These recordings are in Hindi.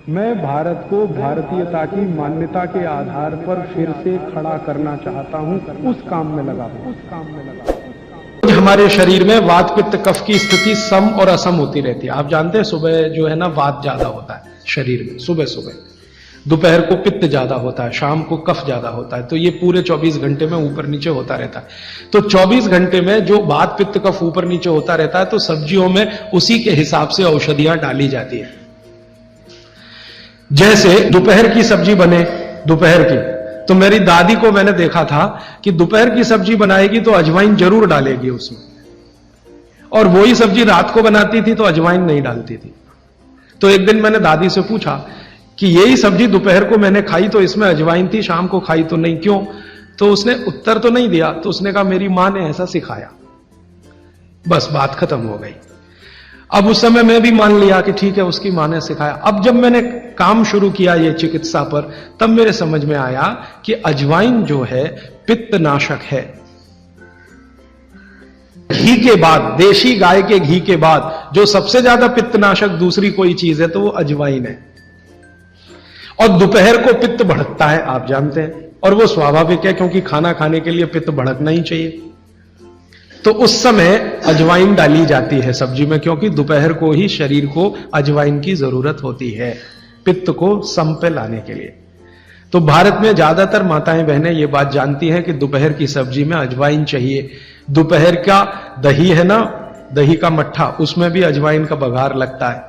मैं भारत को भारतीयता की मान्यता के आधार पर फिर से खड़ा करना चाहता हूं, उस काम में लगा हूं। हमारे शरीर में वात पित्त कफ की स्थिति सम और असम होती रहती है। आप जानते हैं सुबह जो है ना वात ज्यादा होता है शरीर में, सुबह सुबह। दोपहर को पित्त ज्यादा होता है, शाम को कफ ज्यादा होता है। तो ये पूरे 24 घंटे में ऊपर नीचे होता रहता है। तो 24 घंटे में जो वात पित्त कफ ऊपर नीचे होता रहता है, तो सब्जियों में उसी के हिसाब से औषधियां डाली जाती है। जैसे दोपहर की सब्जी बने, दोपहर की, तो मेरी दादी को मैंने देखा था कि दोपहर की सब्जी बनाएगी तो अजवाइन जरूर डालेगी उसमें, और वही सब्जी रात को बनाती थी तो अजवाइन नहीं डालती थी। तो एक दिन मैंने दादी से पूछा कि यही सब्जी दोपहर को मैंने खाई तो इसमें अजवाइन थी, शाम को खाई तो नहीं, क्यों? तो उसने उत्तर तो नहीं दिया। तो उसने कहा मेरी मां ने ऐसा सिखाया। बस बात खत्म हो गई। अब उस समय मैं भी मान लिया कि ठीक है, उसकी मां ने सिखाया। अब जब मैंने काम शुरू किया ये चिकित्सा पर, तब मेरे समझ में आया कि अजवाइन जो है पित्तनाशक है। घी के बाद, देशी गाय के घी के बाद जो सबसे ज्यादा पित्तनाशक दूसरी कोई चीज है तो वो अजवाइन है। और दोपहर को पित्त भड़कता है, आप जानते हैं, और वो स्वाभाविक है क्योंकि खाना खाने के लिए पित्त भड़कना ही चाहिए। तो उस समय अजवाइन डाली जाती है सब्जी में, क्योंकि दोपहर को ही शरीर को अजवाइन की जरूरत होती है पित्त को सम पे लाने के लिए। तो भारत में ज्यादातर माताएं बहनें ये बात जानती हैं कि दोपहर की सब्जी में अजवाइन चाहिए। दोपहर का दही है ना, दही का मट्ठा, उसमें भी अजवाइन का बघार लगता है।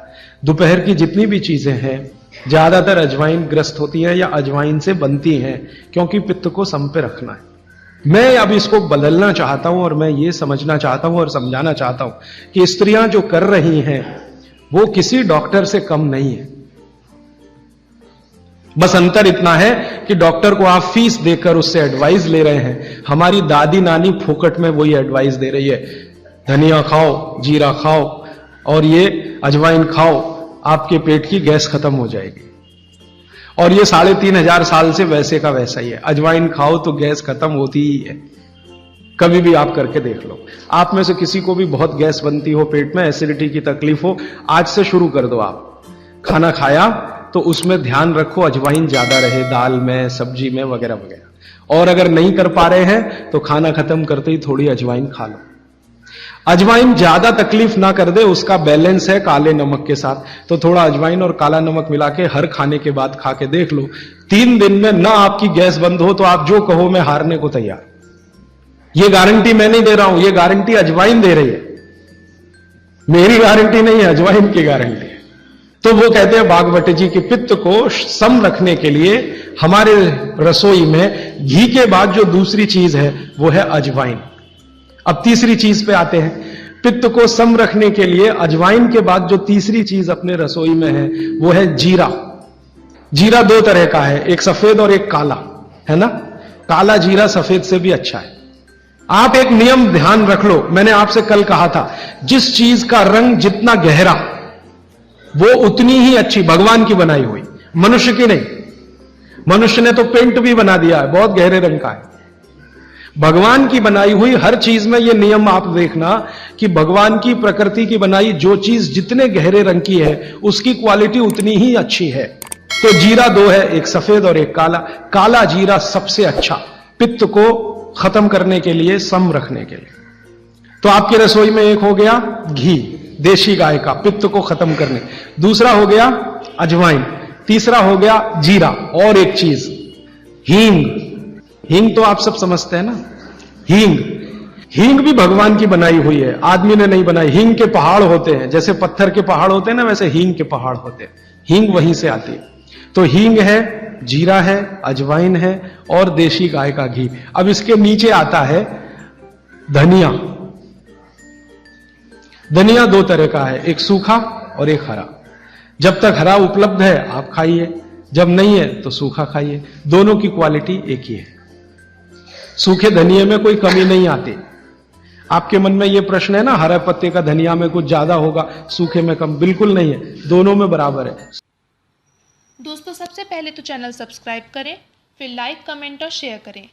दोपहर की जितनी भी चीजें हैं ज्यादातर अजवाइन ग्रस्त होती हैं या अजवाइन से बनती हैं, क्योंकि पित्त को सम पे रखना है। मैं अब इसको बदलना चाहता हूं और मैं ये समझना चाहता हूं और समझाना चाहता हूं कि स्त्रियां जो कर रही हैं वो किसी डॉक्टर से कम नहीं है। बस अंतर इतना है कि डॉक्टर को आप फीस देकर उससे एडवाइस ले रहे हैं। हमारी दादी नानी फोकट में वही एडवाइस दे रही है, धनिया खाओ, जीरा खाओ और ये अजवाइन खाओ, आपके पेट की गैस खत्म हो जाएगी। और ये 3500 साल से वैसे का वैसा ही है। अजवाइन खाओ तो गैस खत्म होती ही है। कभी भी आप करके देख लो। आप में से किसी को भी बहुत गैस बनती हो, पेट में एसिडिटी की तकलीफ हो, आज से शुरू कर दो। आप खाना खाया तो उसमें ध्यान रखो अजवाइन ज्यादा रहे, दाल में, सब्जी में, वगैरह वगैरह। और अगर नहीं कर पा रहे हैं तो खाना खत्म करते ही थोड़ी अजवाइन खा लो। अजवाइन ज्यादा तकलीफ ना कर दे, उसका बैलेंस है काले नमक के साथ। तो थोड़ा अजवाइन और काला नमक मिला के हर खाने के बाद खा के देख लो। 3 दिन में ना आपकी गैस बंद हो तो आप जो कहो मैं हारने को तैयार। ये गारंटी मैं नहीं दे रहा हूं, ये गारंटी अजवाइन दे रही है, मेरी गारंटी नहीं है, अजवाइन की गारंटी है। तो वो कहते हैं बागवट जी कि पित्त को सम रखने के लिए हमारे रसोई में घी के बाद जो दूसरी चीज है वो है अजवाइन। अब तीसरी चीज पे आते हैं। पित्त को सम रखने के लिए अजवाइन के बाद जो तीसरी चीज अपने रसोई में है वो है जीरा। जीरा 2 तरह का है, एक सफेद और एक काला, है ना। काला जीरा सफेद से भी अच्छा है। आप एक नियम ध्यान रख लो, मैंने आपसे कल कहा था, जिस चीज का रंग जितना गहरा वो उतनी ही अच्छी, भगवान की बनाई हुई, मनुष्य की नहीं। मनुष्य ने तो पेंट भी बना दिया है, बहुत गहरे रंग का है। भगवान की बनाई हुई हर चीज में ये नियम आप देखना कि भगवान की प्रकृति की बनाई जो चीज जितने गहरे रंग की है उसकी क्वालिटी उतनी ही अच्छी है। तो जीरा 2 है, एक सफेद और एक काला। काला जीरा सबसे अच्छा, पित्त को खत्म करने के लिए, सम रखने के लिए। तो आपकी रसोई में एक हो गया घी देशी गाय का, पित्त को खत्म करने। दूसरा हो गया अजवाइन, तीसरा हो गया जीरा, और एक चीज हींग। हींग तो आप सब समझते हैं ना, हींग। हींग भी भगवान की बनाई हुई है, आदमी ने नहीं बनाई। हींग के पहाड़ होते हैं, जैसे पत्थर के पहाड़ होते हैं ना, वैसे हींग के पहाड़ होते हैं। हींग वहीं से आती है। तो हींग है, जीरा है, अजवाइन है और देशी गाय का घी। अब इसके नीचे आता है धनिया। धनिया 2 तरह का है, एक सूखा और एक हरा। जब तक हरा उपलब्ध है आप खाइए, जब नहीं है तो सूखा खाइए। दोनों की क्वालिटी एक ही है। सूखे धनिये में कोई कमी नहीं आती। आपके मन में यह प्रश्न है ना, हरे पत्ते का धनिया में कुछ ज्यादा होगा, सूखे में कम, बिल्कुल नहीं है, दोनों में बराबर है। दोस्तों सबसे पहले तो चैनल सब्सक्राइब करें, फिर लाइक, कमेंट और शेयर करें।